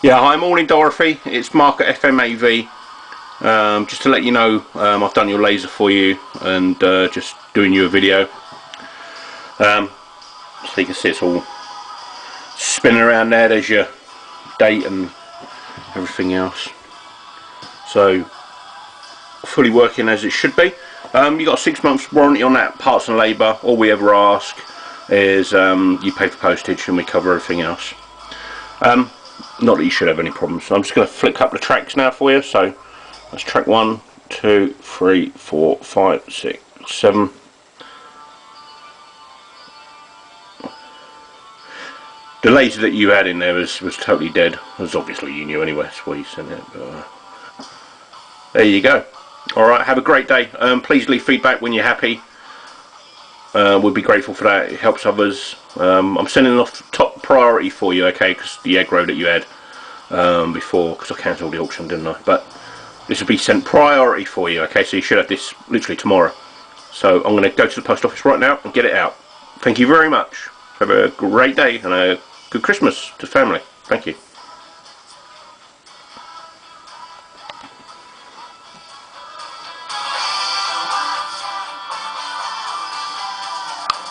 Yeah, hi, morning Dorothy. It's Mark at FMAV. Just to let you know, I've done your laser for you and just doing you a video. So you can see it's all spinning around there. There's your date and everything else. So fully working as it should be. You got a 6 months warranty on that parts and labour. All we ever ask is you pay for postage and we cover everything else. Not that you should have any problems. So I'm just going to flick up the tracks now for you. So that's track 1, 2, 3, 4, 5, 6, 7. The laser that you had in there was totally dead. As obviously you knew anyway, that's why you sent it. But, there you go. Alright, have a great day. Please leave feedback when you're happy. We'd be grateful for that. It helps others. I'm sending off top priority for you, okay, because the aggro that you had before, because I cancelled the auction, didn't I? But this will be sent priority for you, okay, so you should have this literally tomorrow. So I'm going to go to the post office right now and get it out. Thank you very much. Have a great day and a good Christmas to family. Thank you.